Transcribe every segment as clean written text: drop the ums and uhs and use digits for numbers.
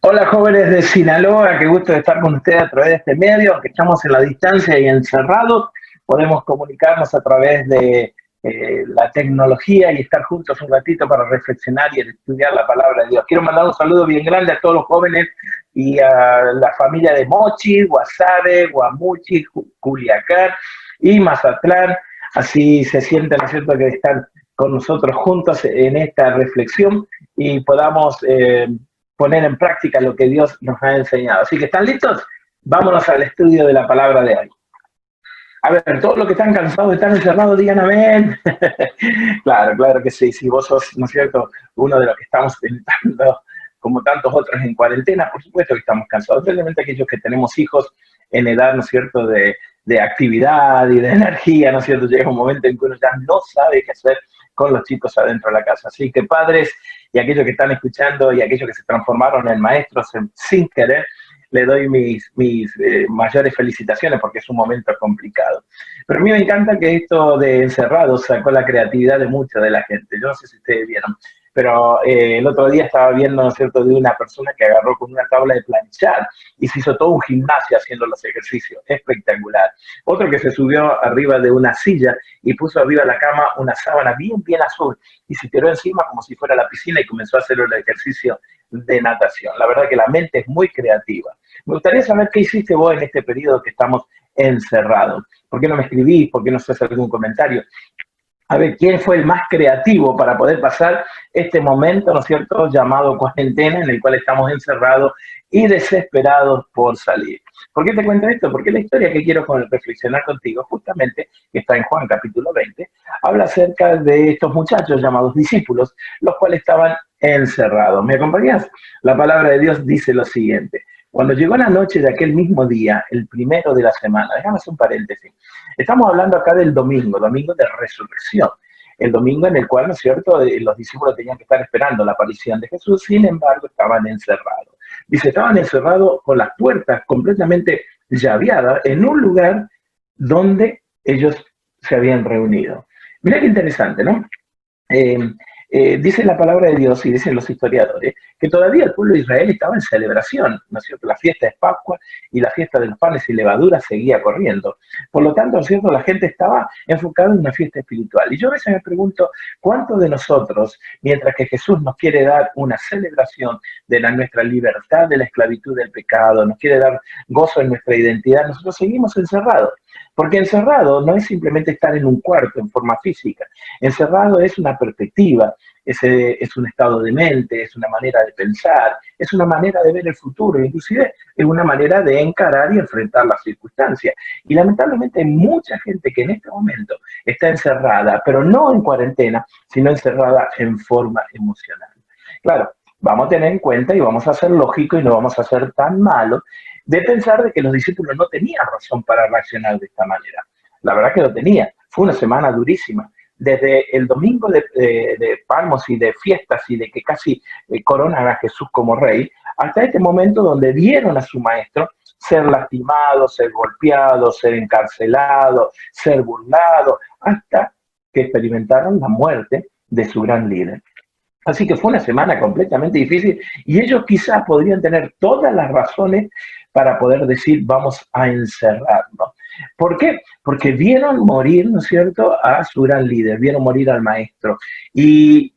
Hola jóvenes de Sinaloa, qué gusto de estar con ustedes a través de este medio, aunque estamos en la distancia y encerrados, podemos comunicarnos a través de la tecnología y estar juntos un ratito para reflexionar y estudiar la palabra de Dios. Quiero mandar un saludo bien grande a todos los jóvenes y a la familia de Mochi, Guasave, Guamuchi, Culiacán y Mazatlán. Así se siente, ¿no es cierto?, que están con nosotros juntos en esta reflexión y podamos poner en práctica lo que Dios nos ha enseñado. Así que, ¿están listos? Vámonos al estudio de la palabra de hoy. A ver, todos los que están cansados de estar encerrados, digan amén. Claro, claro que sí. Si vos sos, ¿no es cierto?, uno de los que estamos tentando, como tantos otros en cuarentena, por supuesto que estamos cansados. Especialmente aquellos que tenemos hijos en edad, ¿no es cierto?, de actividad y de energía, ¿no es cierto? Llega un momento en que uno ya no sabe qué hacer con los chicos adentro de la casa. Así que padres y aquellos que están escuchando y aquellos que se transformaron en maestros sin querer, le doy mis mayores felicitaciones porque es un momento complicado. Pero a mí me encanta que esto de encerrados sacó la creatividad de mucha de la gente. Yo no sé si ustedes vieron, pero el otro día estaba viendo, ¿no es cierto?, de una persona que agarró con una tabla de planchar y se hizo todo un gimnasio haciendo los ejercicios. Espectacular. Otro que se subió arriba de una silla y puso arriba de la cama una sábana bien, bien azul y se tiró encima como si fuera la piscina y comenzó a hacer el ejercicio de natación. La verdad que la mente es muy creativa. Me gustaría saber qué hiciste vos en este periodo que estamos encerrados. ¿Por qué no me escribís? ¿Por qué no haces algún comentario? A ver, ¿quién fue el más creativo para poder pasar este momento, ¿no es cierto?, llamado cuarentena, en el cual estamos encerrados y desesperados por salir. ¿Por qué te cuento esto? Porque la historia que quiero reflexionar contigo, justamente, que está en Juan capítulo 20, habla acerca de estos muchachos llamados discípulos, los cuales estaban encerrados. ¿Me acompañas? La palabra de Dios dice lo siguiente. Cuando llegó la noche de aquel mismo día, el primero de la semana, déjame hacer un paréntesis, estamos hablando acá del domingo, domingo de resurrección, el domingo en el cual, ¿no es cierto?, los discípulos tenían que estar esperando la aparición de Jesús, sin embargo, estaban encerrados. Dice, estaban encerrados con las puertas completamente llaveadas en un lugar donde ellos se habían reunido. Mira qué interesante, ¿no? Eh, dice la palabra de Dios y dicen los historiadores que todavía el pueblo de Israel estaba en celebración, ¿no es cierto? La fiesta es Pascua y la fiesta de los panes y levadura seguía corriendo. Por lo tanto, ¿no es cierto?, la gente estaba enfocada en una fiesta espiritual. Y yo a veces me pregunto, ¿cuántos de nosotros, mientras que Jesús nos quiere dar una celebración de nuestra libertad de la esclavitud del pecado, nos quiere dar gozo en nuestra identidad, nosotros seguimos encerrados? Porque encerrado no es simplemente estar en un cuarto en forma física. Encerrado es una perspectiva, es un estado de mente, es una manera de pensar, es una manera de ver el futuro, inclusive es una manera de encarar y enfrentar las circunstancias. Y lamentablemente hay mucha gente que en este momento está encerrada, pero no en cuarentena, sino encerrada en forma emocional. Claro, vamos a tener en cuenta y vamos a ser lógicos y no vamos a ser tan malos de pensar de que los discípulos no tenían razón para reaccionar de esta manera. La verdad que lo tenían. Fue una semana durísima. Desde el domingo de palmos y de fiestas y de que casi coronan a Jesús como rey, hasta este momento donde vieron a su maestro ser lastimado, ser golpeado, ser encarcelado, ser burlado, hasta que experimentaron la muerte de su gran líder. Así que fue una semana completamente difícil y ellos quizás podrían tener todas las razones para poder decir vamos a encerrarnos. ¿Por qué? Porque vieron morir, ¿no es cierto?, a su gran líder, vieron morir al maestro. Y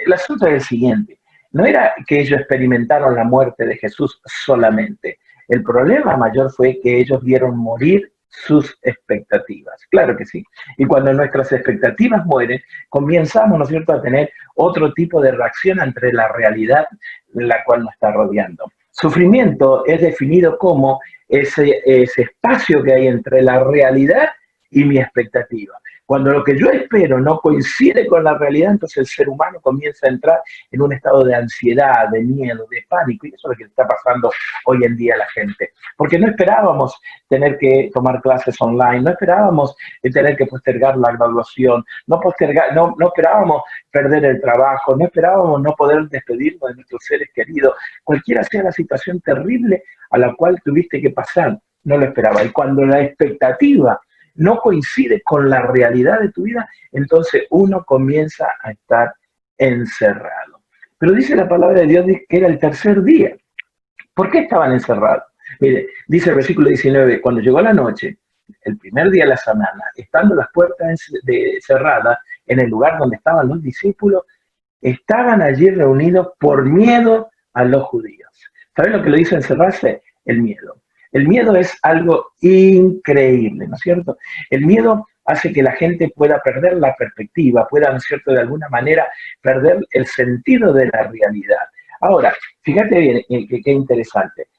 el asunto es el siguiente, no era que ellos experimentaron la muerte de Jesús solamente, el problema mayor fue que ellos vieron morir sus expectativas, claro que sí. Y cuando nuestras expectativas mueren, comenzamos, ¿no es cierto?, a tener otro tipo de reacción ante la realidad en la cual nos está rodeando. Sufrimiento es definido como ese espacio que hay entre la realidad y mi expectativa. Cuando lo que yo espero no coincide con la realidad, entonces el ser humano comienza a entrar en un estado de ansiedad, de miedo, de pánico, y eso es lo que está pasando hoy en día a la gente. Porque no esperábamos tener que tomar clases online, no esperábamos tener que postergar la graduación, no esperábamos perder el trabajo, no esperábamos no poder despedirnos de nuestros seres queridos, cualquiera sea la situación terrible a la cual tuviste que pasar, no lo esperaba. Y cuando la expectativa no coincide con la realidad de tu vida, entonces uno comienza a estar encerrado. Pero dice la palabra de Dios que era el tercer día. ¿Por qué estaban encerrados? Mire, dice el versículo 19, cuando llegó la noche, el primer día de la semana, estando las puertas cerradas en el lugar donde estaban los discípulos, estaban allí reunidos por miedo a los judíos. ¿Saben lo que lo hizo encerrarse? El miedo. El miedo es algo increíble, ¿no es cierto? El miedo hace que la gente pueda perder la perspectiva, pueda, ¿no es cierto?, de alguna manera perder el sentido de la realidad. Ahora, fíjate bien, qué interesante.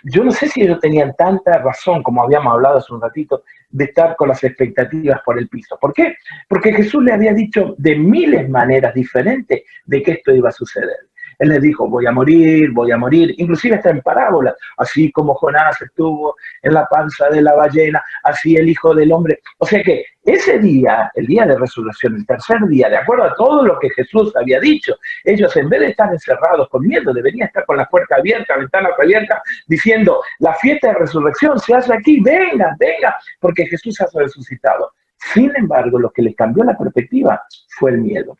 Yo no sé si ellos tenían tanta razón, como habíamos hablado hace un ratito, de estar con las expectativas por el piso. ¿Por qué? Porque Jesús le había dicho de miles maneras diferentes de que esto iba a suceder. Él les dijo, voy a morir, inclusive está en parábola, así como Jonás estuvo en la panza de la ballena, así el Hijo del Hombre. O sea que ese día, el día de resurrección, el tercer día, de acuerdo a todo lo que Jesús había dicho, ellos en vez de estar encerrados con miedo, deberían estar con la puerta abierta, ventanas abiertas, diciendo, la fiesta de resurrección se hace aquí, venga, venga, porque Jesús ha resucitado. Sin embargo, lo que les cambió la perspectiva fue el miedo.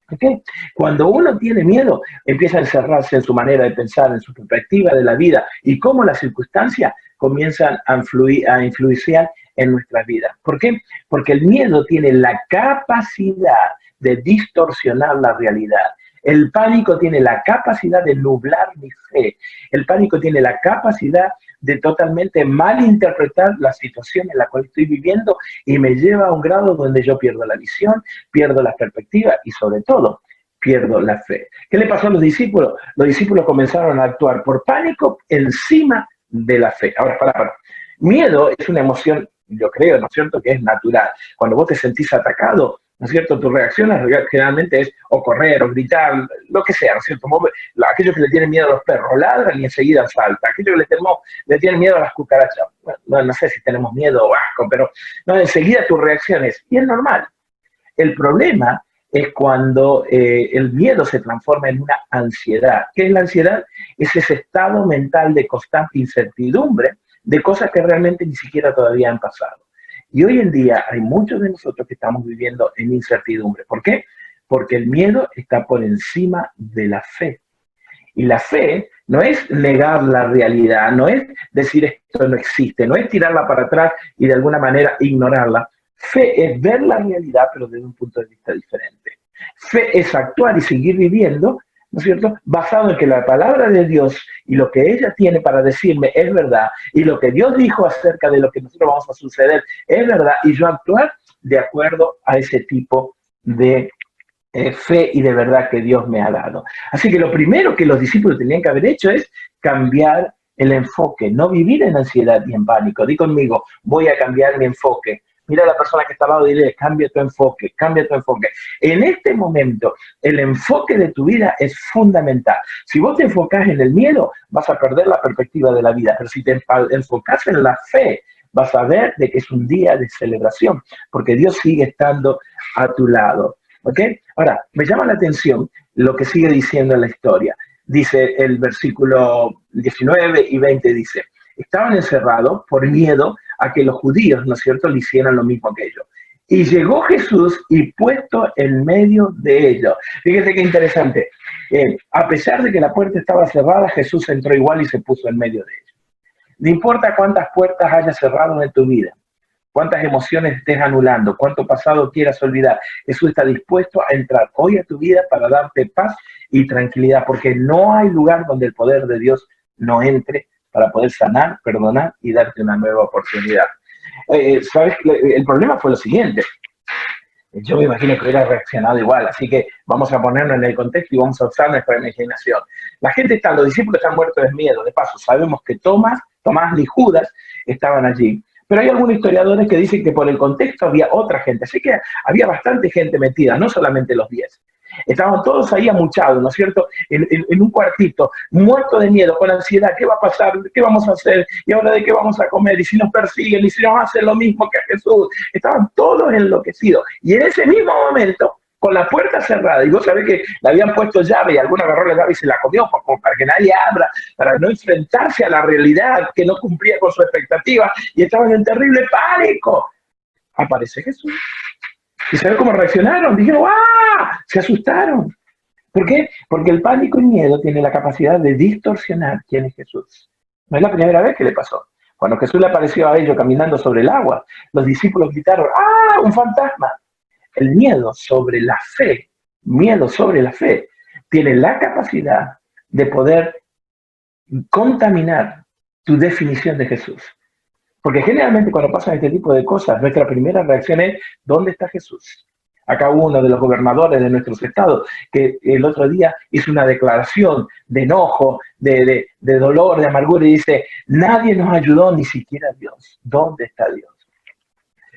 ¿Okay? Cuando uno tiene miedo, empieza a encerrarse en su manera de pensar, en su perspectiva de la vida y cómo las circunstancias comienzan a influenciar en nuestras vidas. ¿Por qué? Porque el miedo tiene la capacidad de distorsionar la realidad. El pánico tiene la capacidad de nublar mi fe. El pánico tiene la capacidad de totalmente malinterpretar la situación en la cual estoy viviendo y me lleva a un grado donde yo pierdo la visión, pierdo la perspectiva y sobre todo pierdo la fe. ¿Qué le pasó a los discípulos? Los discípulos comenzaron a actuar por pánico encima de la fe. Ahora, para. Miedo es una emoción, yo creo, ¿no es cierto?, que es natural. Cuando vos te sentís atacado, ¿no es cierto?, tu reacción generalmente es o correr, o gritar, lo que sea, ¿no es cierto? Aquellos que le tienen miedo a los perros ladran y enseguida salta. Aquellos que le tienen miedo a las cucarachas, bueno, no sé si tenemos miedo o asco, pero no, enseguida tu reacción es, y es normal. El problema es cuando el miedo se transforma en una ansiedad. ¿Qué es la ansiedad? Es ese estado mental de constante incertidumbre de cosas que realmente ni siquiera todavía han pasado. Y hoy en día hay muchos de nosotros que estamos viviendo en incertidumbre. ¿Por qué? Porque el miedo está por encima de la fe. Y la fe no es negar la realidad, no es decir esto no existe, no es tirarla para atrás y de alguna manera ignorarla. Fe es ver la realidad, pero desde un punto de vista diferente. Fe es actuar y seguir viviendo, ¿no es cierto?, basado en que la palabra de Dios y lo que ella tiene para decirme es verdad, y lo que Dios dijo acerca de lo que nosotros vamos a suceder es verdad, y yo actuar de acuerdo a ese tipo de fe y de verdad que Dios me ha dado. Así que lo primero que los discípulos tenían que haber hecho es cambiar el enfoque, no vivir en ansiedad y en pánico. Di conmigo, voy a cambiar mi enfoque. Mira a la persona que está al lado y dile, cambia tu enfoque, cambia tu enfoque. En este momento, el enfoque de tu vida es fundamental. Si vos te enfocás en el miedo, vas a perder la perspectiva de la vida. Pero si te enfocás en la fe, vas a ver de que es un día de celebración, porque Dios sigue estando a tu lado. ¿Ok? Ahora, me llama la atención lo que sigue diciendo la historia. Dice el versículo 19 y 20, dice, estaban encerrados por miedo a que los judíos, ¿no es cierto?, le hicieran lo mismo que ellos. Y llegó Jesús y puesto en medio de ellos. Fíjese qué interesante. A pesar de que la puerta estaba cerrada, Jesús entró igual y se puso en medio de ellos. No importa cuántas puertas hayas cerrado en tu vida, cuántas emociones estés anulando, cuánto pasado quieras olvidar, Jesús está dispuesto a entrar hoy a tu vida para darte paz y tranquilidad, porque no hay lugar donde el poder de Dios no entre para poder sanar, perdonar y darte una nueva oportunidad. ¿Sabes? El problema fue lo siguiente. Yo me imagino que hubiera reaccionado igual, así que vamos a ponernos en el contexto y vamos a usar nuestra imaginación. La gente está, los discípulos están muertos de miedo. De paso, sabemos que Tomás y Judas estaban allí. Pero hay algunos historiadores que dicen que por el contexto había otra gente. Así que había bastante gente metida, no solamente los 10. Estaban todos ahí amuchados, ¿no es cierto?, en un cuartito, muertos de miedo, con ansiedad. ¿Qué va a pasar? ¿Qué vamos a hacer? ¿Y ahora de qué vamos a comer? ¿Y si nos persiguen? ¿Y si nos hacen lo mismo que a Jesús? Estaban todos enloquecidos. Y en ese mismo momento, con la puerta cerrada, y vos sabés que le habían puesto llave y alguno agarró la llave y se la comió como para que nadie abra, para no enfrentarse a la realidad que no cumplía con su expectativa, y estaban en terrible pánico. Aparece Jesús. ¿Y sabes cómo reaccionaron? Dijeron, ¡ah! Se asustaron. ¿Por qué? Porque el pánico y miedo tiene la capacidad de distorsionar quién es Jesús. No es la primera vez que le pasó. Cuando Jesús le apareció a ellos caminando sobre el agua, los discípulos gritaron, ¡ah, un fantasma! El miedo sobre la fe, tiene la capacidad de poder contaminar tu definición de Jesús. Porque generalmente cuando pasan este tipo de cosas, nuestra primera reacción es, ¿dónde está Jesús? Acá hubo uno de los gobernadores de nuestros estados que el otro día hizo una declaración de enojo, de dolor, de amargura y dice, nadie nos ayudó, ni siquiera Dios. ¿Dónde está Dios?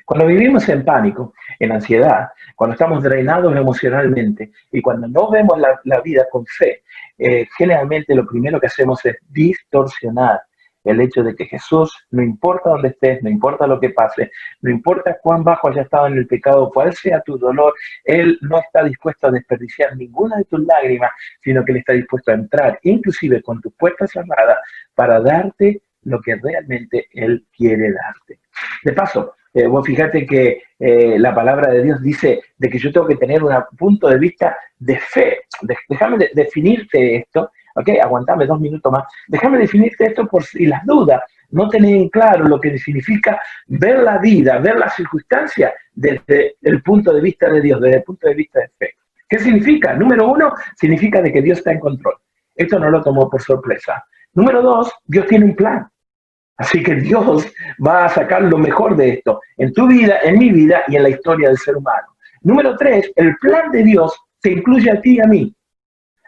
Cuando vivimos en pánico, en ansiedad, cuando estamos drenados emocionalmente y cuando no vemos la vida con fe, generalmente lo primero que hacemos es distorsionar el hecho de que Jesús, no importa dónde estés, no importa lo que pase, no importa cuán bajo haya estado en el pecado, cuál sea tu dolor, Él no está dispuesto a desperdiciar ninguna de tus lágrimas, sino que Él está dispuesto a entrar, inclusive con tus puertas cerradas, para darte lo que realmente Él quiere darte. De paso, vos fíjate que la palabra de Dios dice de que yo tengo que tener un punto de vista de fe. Déjame definirte esto, ¿ok? Aguantame 2 minutos más. Déjame definirte esto por si las dudas no tienen claro lo que significa ver la vida, ver las circunstancias desde el punto de vista de Dios, desde el punto de vista de fe. ¿Qué significa? Número 1, significa de que Dios está en control. Esto no lo tomó por sorpresa. Número 2, Dios tiene un plan. Así que Dios va a sacar lo mejor de esto, en tu vida, en mi vida y en la historia del ser humano. Número 3, el plan de Dios te incluye a ti y a mí.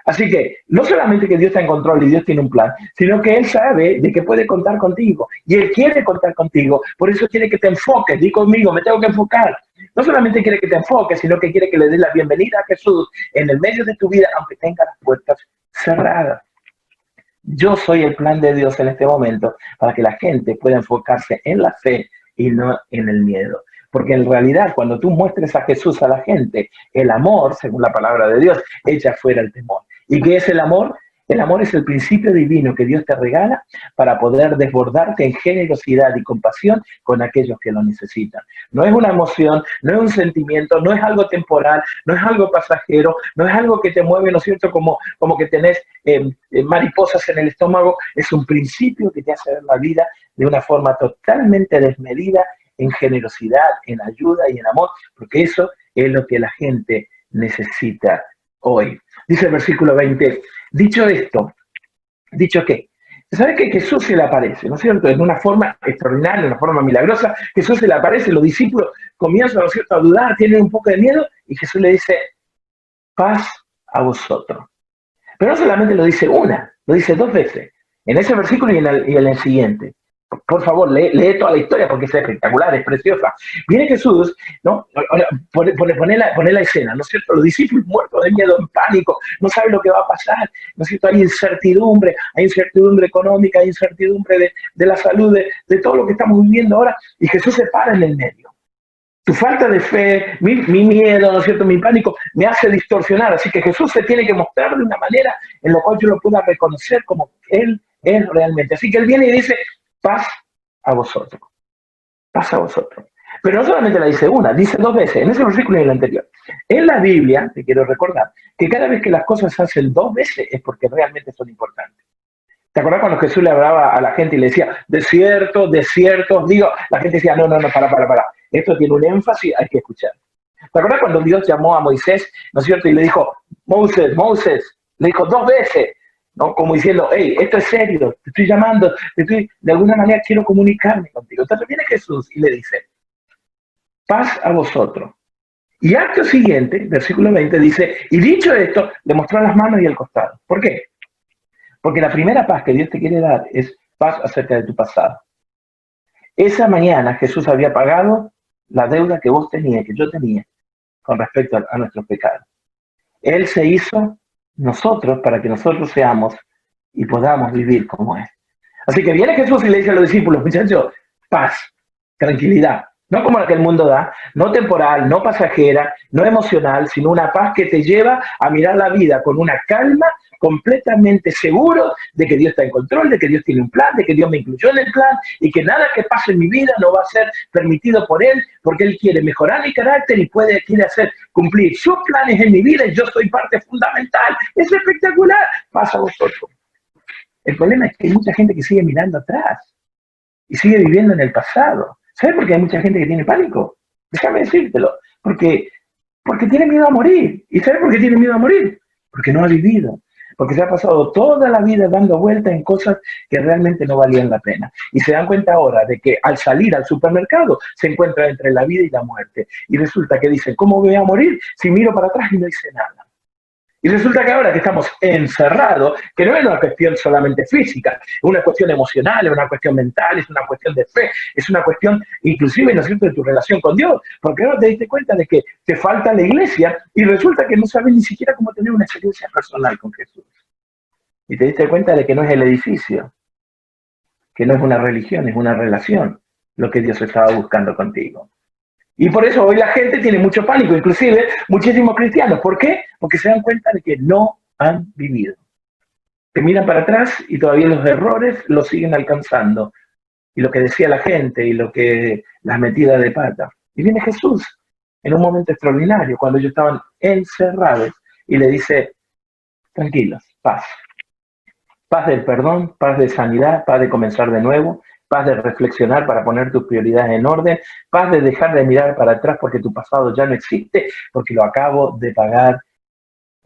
Así que no solamente que Dios está en control y Dios tiene un plan, sino que Él sabe de que puede contar contigo y Él quiere contar contigo. Por eso quiere que te enfoques. Di conmigo, me tengo que enfocar. No solamente quiere que te enfoques, sino que quiere que le des la bienvenida a Jesús en el medio de tu vida, aunque tenga las puertas cerradas. Yo soy el plan de Dios en este momento para que la gente pueda enfocarse en la fe y no en el miedo. Porque en realidad cuando tú muestres a Jesús a la gente, el amor, según la palabra de Dios, echa fuera el temor. ¿Y qué es el amor? El amor es el principio divino que Dios te regala para poder desbordarte en generosidad y compasión con aquellos que lo necesitan. No es una emoción, no es un sentimiento, no es algo temporal, no es algo pasajero, no es algo que te mueve, ¿no es cierto? Como que tenés mariposas en el estómago. Es un principio que te hace ver la vida de una forma totalmente desmedida, en generosidad, en ayuda y en amor, porque eso es lo que la gente necesita hoy. Dice el versículo 20, dicho esto, ¿dicho qué? ¿Sabes que Jesús se le aparece, ¿no es cierto? En una forma extraordinaria, en una forma milagrosa, Jesús se le aparece, los discípulos comienzan, ¿no es cierto?, a dudar, tienen un poco de miedo, y Jesús le dice, paz a vosotros. Pero no solamente lo dice una, lo dice 2 veces, en ese versículo y en el siguiente. Por favor, lee toda la historia porque es espectacular, es preciosa. Viene Jesús, ¿no? Poné la escena, ¿no es cierto? Los discípulos muertos de miedo, en pánico, no saben lo que va a pasar, ¿no es cierto? Hay incertidumbre económica, hay incertidumbre de la salud, de todo lo que estamos viviendo ahora, y Jesús se para en el medio. Tu falta de fe, mi miedo, ¿no es cierto?, mi pánico, me hace distorsionar. Así que Jesús se tiene que mostrar de una manera en la cual yo lo pueda reconocer como Él es realmente. Así que Él viene y dice, paz a vosotros. Paz a vosotros. Pero no solamente la dice una, dice 2 veces, en ese versículo y en el anterior. En la Biblia, te quiero recordar, que cada vez que las cosas se hacen 2 veces es porque realmente son importantes. ¿Te acuerdas cuando Jesús le hablaba a la gente y le decía, desierto, desierto? Digo, la gente decía, no, para. Esto tiene un énfasis, hay que escuchar. ¿Te acuerdas cuando Dios llamó a Moisés, ¿no es cierto? Y le dijo, Moisés, le dijo 2 veces, ¿no? Como diciendo, hey, esto es serio, te estoy llamando, de alguna manera quiero comunicarme contigo. Entonces viene Jesús y le dice, paz a vosotros. Y acto siguiente, versículo 20, dice, y dicho esto, le mostró las manos y el costado. ¿Por qué? Porque la primera paz que Dios te quiere dar es paz acerca de tu pasado. Esa mañana Jesús había pagado la deuda que vos tenías, que yo tenía, con respecto a nuestros pecados. Él se hizo nosotros para que nosotros seamos y podamos vivir como Él. Así que viene Jesús y le dice a los discípulos, muchachos, paz, tranquilidad. No como la que el mundo da, no temporal, no pasajera, no emocional, sino una paz que te lleva a mirar la vida con una calma, completamente seguro de que Dios está en control, de que Dios tiene un plan, de que Dios me incluyó en el plan y que nada que pase en mi vida no va a ser permitido por Él, porque Él quiere mejorar mi carácter y quiere hacer cumplir sus planes en mi vida y yo soy parte fundamental. Es espectacular. Pasa a vosotros. El problema es que hay mucha gente que sigue mirando atrás y sigue viviendo en el pasado. ¿Sabes por qué hay mucha gente que tiene pánico? Déjame decírtelo. Porque tiene miedo a morir. ¿Y sabes por qué tiene miedo a morir? Porque no ha vivido. Porque se ha pasado toda la vida dando vueltas en cosas que realmente no valían la pena. Y se dan cuenta ahora de que al salir al supermercado se encuentra entre la vida y la muerte. Y resulta que dicen, ¿cómo voy a morir si miro para atrás y no hice nada? Y resulta que ahora que estamos encerrados, que no es una cuestión solamente física, es una cuestión emocional, es una cuestión mental, es una cuestión de fe, es una cuestión inclusive, ¿no es cierto?, de tu relación con Dios. Porque ahora te diste cuenta de que te falta la iglesia y resulta que no sabes ni siquiera cómo tener una experiencia personal con Jesús. Y te diste cuenta de que no es el edificio, que no es una religión, es una relación lo que Dios estaba buscando contigo. Y por eso hoy la gente tiene mucho pánico, inclusive muchísimos cristianos. ¿Por qué? Porque se dan cuenta de que no han vivido. Que miran para atrás y todavía los errores los siguen alcanzando. Y lo que decía la gente y lo que las metidas de pata. Y viene Jesús en un momento extraordinario, cuando ellos estaban encerrados, y le dice, tranquilos, paz. Paz del perdón, paz de sanidad, paz de comenzar de nuevo, paz de reflexionar para poner tus prioridades en orden, paz de dejar de mirar para atrás porque tu pasado ya no existe, porque lo acabo de pagar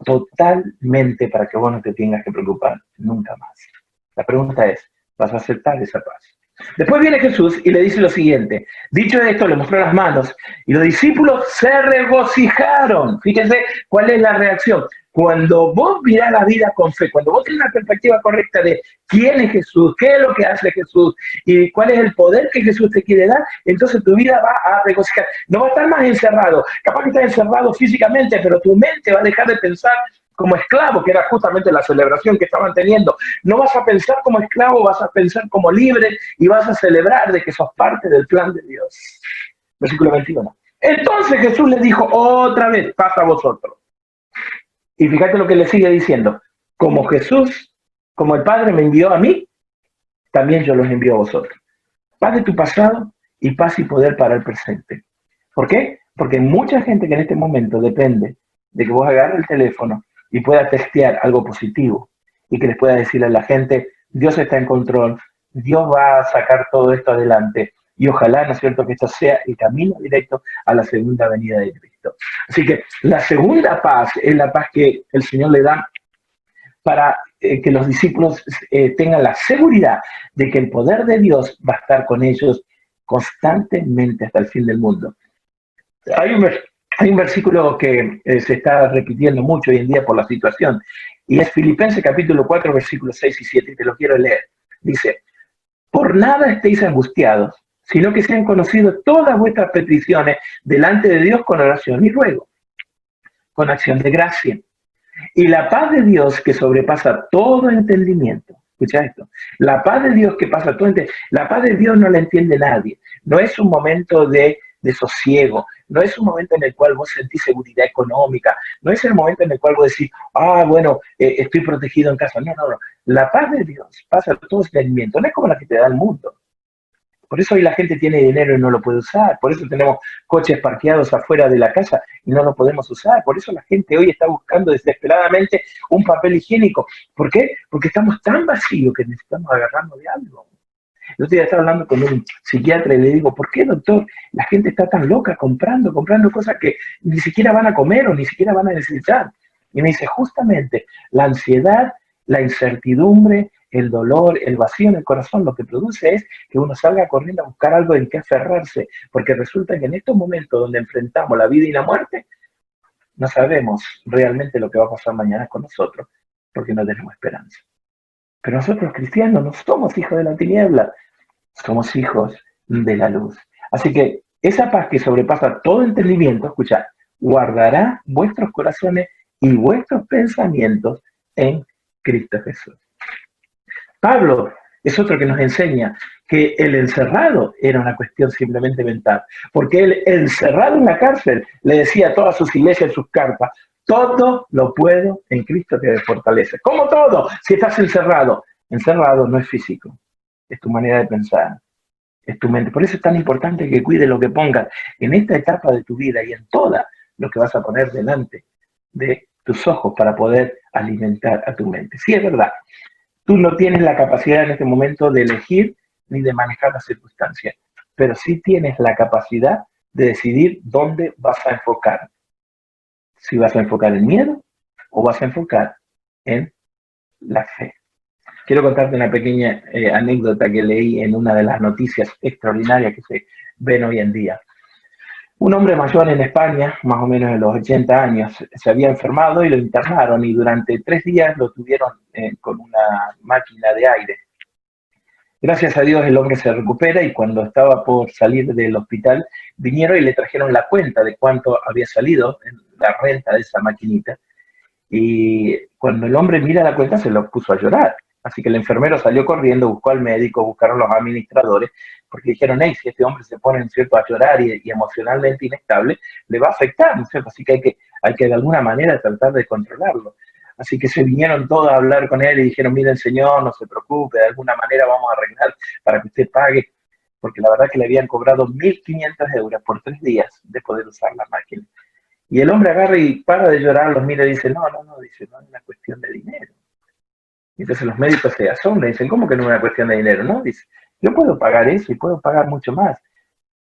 totalmente para que vos no te tengas que preocupar nunca más. La pregunta es, ¿vas a aceptar esa paz? Después viene Jesús y le dice lo siguiente. Dicho esto, le mostró las manos y los discípulos se regocijaron. Fíjense cuál es la reacción. Cuando vos mirás la vida con fe, cuando vos tenés una perspectiva correcta de quién es Jesús, qué es lo que hace Jesús y cuál es el poder que Jesús te quiere dar, entonces tu vida va a regocijar. No va a estar más encerrado. Capaz que estás encerrado físicamente, pero tu mente va a dejar de pensar como esclavo, que era justamente la celebración que estaban teniendo. No vas a pensar como esclavo, vas a pensar como libre y vas a celebrar de que sos parte del plan de Dios. Versículo 21. Entonces Jesús les dijo otra vez, pasa a vosotros. Y fíjate lo que le sigue diciendo. Como Jesús, como el Padre me envió a mí, también yo los envío a vosotros. Paz de tu pasado y paz y poder para el presente. ¿Por qué? Porque mucha gente que en este momento depende de que vos agarres el teléfono y pueda testear algo positivo y que les pueda decir a la gente, Dios está en control, Dios va a sacar todo esto adelante y ojalá, ¿no es cierto?, que esto sea el camino directo a la segunda venida de Cristo. Así que la segunda paz es la paz que el Señor le da para que los discípulos tengan la seguridad de que el poder de Dios va a estar con ellos constantemente hasta el fin del mundo. Hay un versículo que se está repitiendo mucho hoy en día por la situación, y es Filipenses capítulo 4, versículos 6 y 7, y te lo quiero leer. Dice, por nada estéis angustiados, sino que sean conocidas todas vuestras peticiones delante de Dios con oración y ruego, con acción de gracia. Y la paz de Dios que sobrepasa todo entendimiento. Escucha esto. La paz de Dios que pasa todo entendimiento. La paz de Dios no la entiende nadie. No es un momento de sosiego. No es un momento en el cual vos sentís seguridad económica. No es el momento en el cual vos decís, estoy protegido en casa. No. La paz de Dios pasa todo entendimiento. No es como la que te da el mundo. Por eso hoy la gente tiene dinero y no lo puede usar. Por eso tenemos coches parqueados afuera de la casa y no lo podemos usar. Por eso la gente hoy está buscando desesperadamente un papel higiénico. ¿Por qué? Porque estamos tan vacíos que necesitamos agarrarnos de algo. El otro día estaba hablando con un psiquiatra y le digo, ¿por qué, doctor? La gente está tan loca comprando cosas que ni siquiera van a comer o ni siquiera van a necesitar. Y me dice, justamente, la ansiedad, la incertidumbre, el dolor, el vacío en el corazón, lo que produce es que uno salga corriendo a buscar algo en que aferrarse, porque resulta que en estos momentos donde enfrentamos la vida y la muerte, no sabemos realmente lo que va a pasar mañana con nosotros, porque no tenemos esperanza. Pero nosotros cristianos no somos hijos de la tiniebla, somos hijos de la luz. Así que esa paz que sobrepasa todo entendimiento, escucha, guardará vuestros corazones y vuestros pensamientos en Cristo Jesús. Pablo es otro que nos enseña que el encerrado era una cuestión simplemente mental, porque él encerrado en la cárcel le decía a todas sus iglesias, sus cartas, Todo lo puedo en Cristo que me fortalece. ¿Cómo todo? Si estás encerrado. Encerrado no es físico, es tu manera de pensar, es tu mente. Por eso es tan importante que cuides lo que pongas en esta etapa de tu vida y en toda lo que vas a poner delante de tus ojos para poder alimentar a tu mente. Sí, es verdad, tú no tienes la capacidad en este momento de elegir ni de manejar las circunstancias, pero sí tienes la capacidad de decidir dónde vas a enfocar. Si vas a enfocar en miedo o vas a enfocar en la fe. Quiero contarte una pequeña anécdota que leí en una de las noticias extraordinarias que se ven hoy en día. Un hombre mayor en España, más o menos de los 80 años, se había enfermado y lo internaron y durante 3 días lo tuvieron con una máquina de aire. Gracias a Dios el hombre se recupera y cuando estaba por salir del hospital vinieron y le trajeron la cuenta de cuánto había salido en la renta de esa maquinita. Y cuando el hombre mira la cuenta se lo puso a llorar. Así que el enfermero salió corriendo, buscó al médico, buscaron los administradores, porque dijeron, hey, si este hombre se pone en cierto a llorar y emocionalmente inestable, le va a afectar, ¿no es cierto? Así que hay que de alguna manera tratar de controlarlo. Así que se vinieron todos a hablar con él y dijeron, miren señor, no se preocupe, de alguna manera vamos a arreglar para que usted pague, porque la verdad que le habían cobrado 1.500 euros por 3 días de poder usar la máquina. Y el hombre agarra y para de llorar, los mira y dice, no, dice, no es una cuestión de dinero. Y entonces los médicos se asombran y dicen, ¿cómo que no es una cuestión de dinero? No, dice, yo puedo pagar eso y puedo pagar mucho más.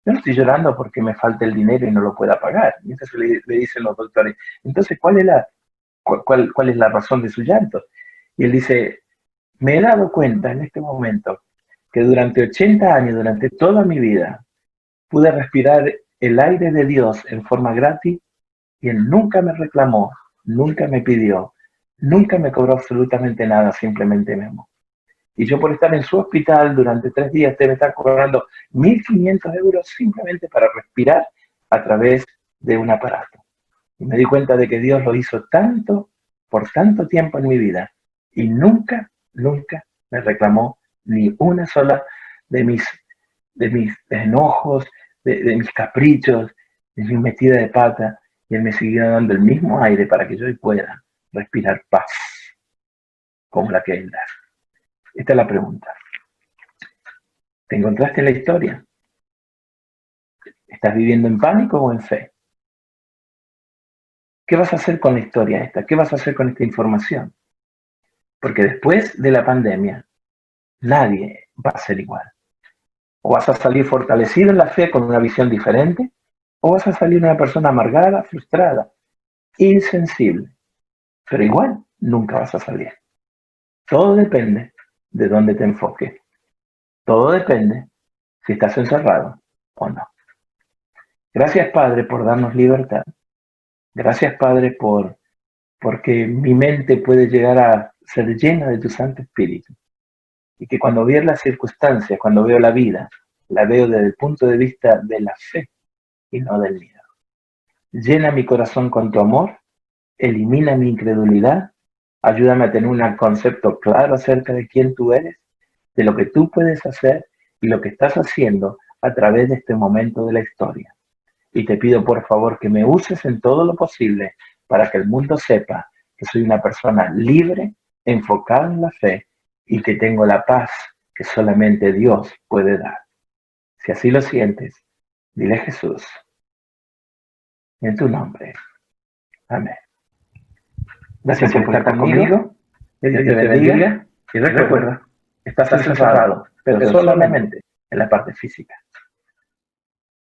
Yo no estoy llorando porque me falte el dinero y no lo pueda pagar. Y entonces le dicen los doctores, entonces, ¿cuál es la razón de su llanto? Y él dice, me he dado cuenta en este momento que durante 80 años, durante toda mi vida, pude respirar el aire de Dios en forma gratis y él nunca me reclamó, nunca me pidió, nunca me cobró absolutamente nada, simplemente me amó. Y yo por estar en su hospital durante 3 días, usted me está cobrando 1.500 euros simplemente para respirar a través de un aparato. Y me di cuenta de que Dios lo hizo tanto, por tanto tiempo en mi vida, y nunca me reclamó ni una sola de mis enojos, de mis caprichos, de mis metidas de pata, y Él me siguió dando el mismo aire para que yo pueda respirar paz, como la que Él da. Esta es la pregunta. ¿Te encontraste en la historia? ¿Estás viviendo en pánico o en fe? ¿Qué vas a hacer con la historia esta? ¿Qué vas a hacer con esta información? Porque después de la pandemia, nadie va a ser igual. O vas a salir fortalecido en la fe con una visión diferente, o vas a salir una persona amargada, frustrada, insensible. Pero igual, nunca vas a salir. Todo depende de dónde te enfoques. Todo depende si estás encerrado o no. Gracias, Padre, por darnos libertad. Gracias, Padre, porque mi mente puede llegar a ser llena de tu Santo Espíritu. Y que cuando veo las circunstancias, cuando veo la vida, la veo desde el punto de vista de la fe y no del miedo. Llena mi corazón con tu amor, elimina mi incredulidad, ayúdame a tener un concepto claro acerca de quién tú eres, de lo que tú puedes hacer y lo que estás haciendo a través de este momento de la historia. Y te pido por favor que me uses en todo lo posible para que el mundo sepa que soy una persona libre, enfocada en la fe y que tengo la paz que solamente Dios puede dar. Si así lo sientes, dile a Jesús, en tu nombre. Amén. Gracias por estar conmigo. Que Dios te bendiga. Y recuerda, estás encerrado, pero solamente en la parte física.